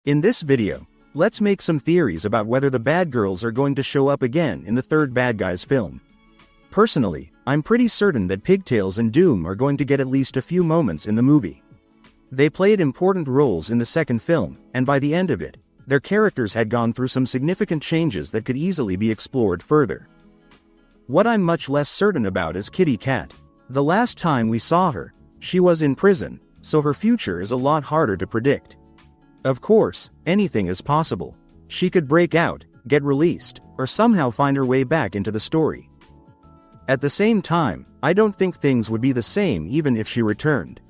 In this video, let's make some theories about whether the bad girls are going to show up again in the third Bad Guys film. Personally, I'm pretty certain that Pigtails and Doom are going to get at least a few moments in the movie. They played important roles in the second film, and by the end of it, their characters had gone through some significant changes that could easily be explored further. What I'm much less certain about is Kitty Cat. The last time we saw her, she was in prison, so her future is a lot harder to predict. Of course, anything is possible. She could break out, get released, or somehow find her way back into the story. At the same time, I don't think things would be the same even if she returned.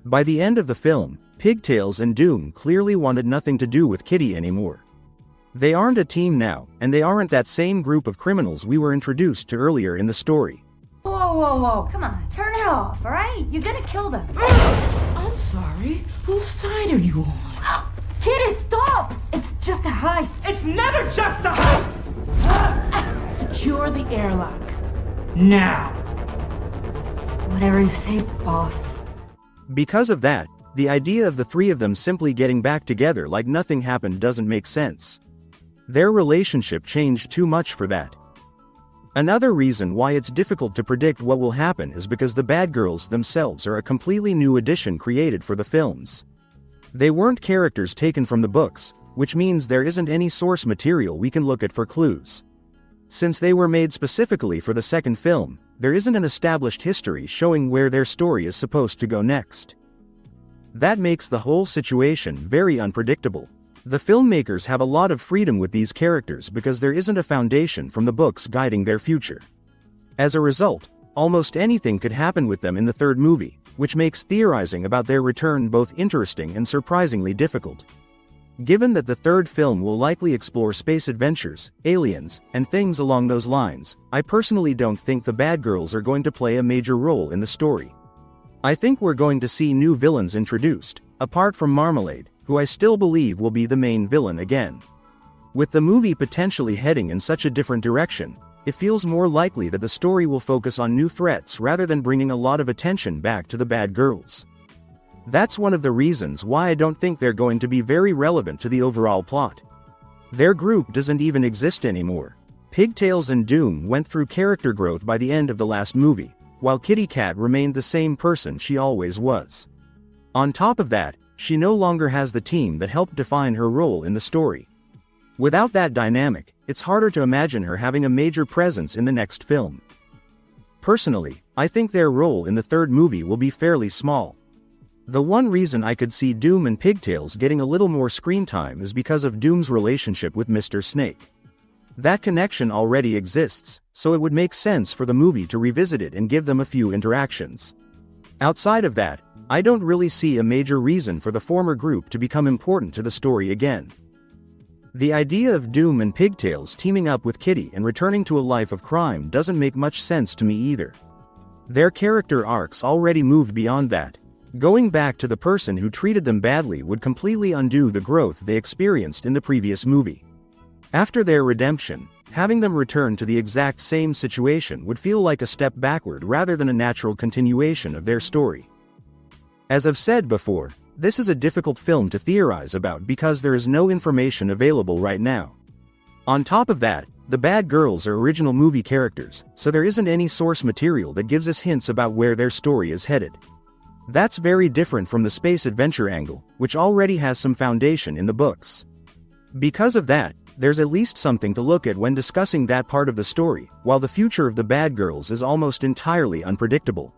By the end of the film, Pigtails and Doom clearly wanted nothing to do with Kitty anymore. They aren't a team now, and they aren't that same group of criminals we were introduced to earlier in the story. Whoa, come on, turn it off, alright? You're gonna kill them. I'm sorry, whose side are you on? Kitty, stop! It's just a heist. It's never just a heist! Secure the airlock. Now! Whatever you say, boss. Because of that, the idea of the three of them simply getting back together like nothing happened doesn't make sense. Their relationship changed too much for that. Another reason why it's difficult to predict what will happen is because the bad girls themselves are a completely new addition created for the films. They weren't characters taken from the books, which means there isn't any source material we can look at for clues. Since they were made specifically for the second film, there isn't an established history showing where their story is supposed to go next. That makes the whole situation very unpredictable. The filmmakers have a lot of freedom with these characters because there isn't a foundation from the books guiding their future. As a result, almost anything could happen with them in the third movie, which makes theorizing about their return both interesting and surprisingly difficult. Given that the third film will likely explore space adventures, aliens, and things along those lines, I personally don't think the bad girls are going to play a major role in the story. I think we're going to see new villains introduced, apart from Marmalade, who I still believe will be the main villain again. With the movie potentially heading in such a different direction, it feels more likely that the story will focus on new threats rather than bringing a lot of attention back to the bad girls. That's one of the reasons why I don't think they're going to be very relevant to the overall plot. Their group doesn't even exist anymore. Pigtails and Doom went through character growth by the end of the last movie, while Kitty Cat remained the same person she always was. On top of that, she no longer has the team that helped define her role in the story. Without that dynamic, it's harder to imagine her having a major presence in the next film. Personally, I think their role in the third movie will be fairly small. The one reason I could see Doom and Pigtails getting a little more screen time is because of Doom's relationship with Mr. Snake. That connection already exists, so it would make sense for the movie to revisit it and give them a few interactions. Outside of that, I don't really see a major reason for the former group to become important to the story again. The idea of Doom and Pigtails teaming up with Kitty and returning to a life of crime doesn't make much sense to me either. Their character arcs already moved beyond that. Going back to the person who treated them badly would completely undo the growth they experienced in the previous movie. After their redemption, having them return to the exact same situation would feel like a step backward rather than a natural continuation of their story. As I've said before, this is a difficult film to theorize about because there is no information available right now. On top of that, the bad girls are original movie characters, so there isn't any source material that gives us hints about where their story is headed. That's very different from the space adventure angle, which already has some foundation in the books. Because of that, there's at least something to look at when discussing that part of the story, while the future of the bad girls is almost entirely unpredictable.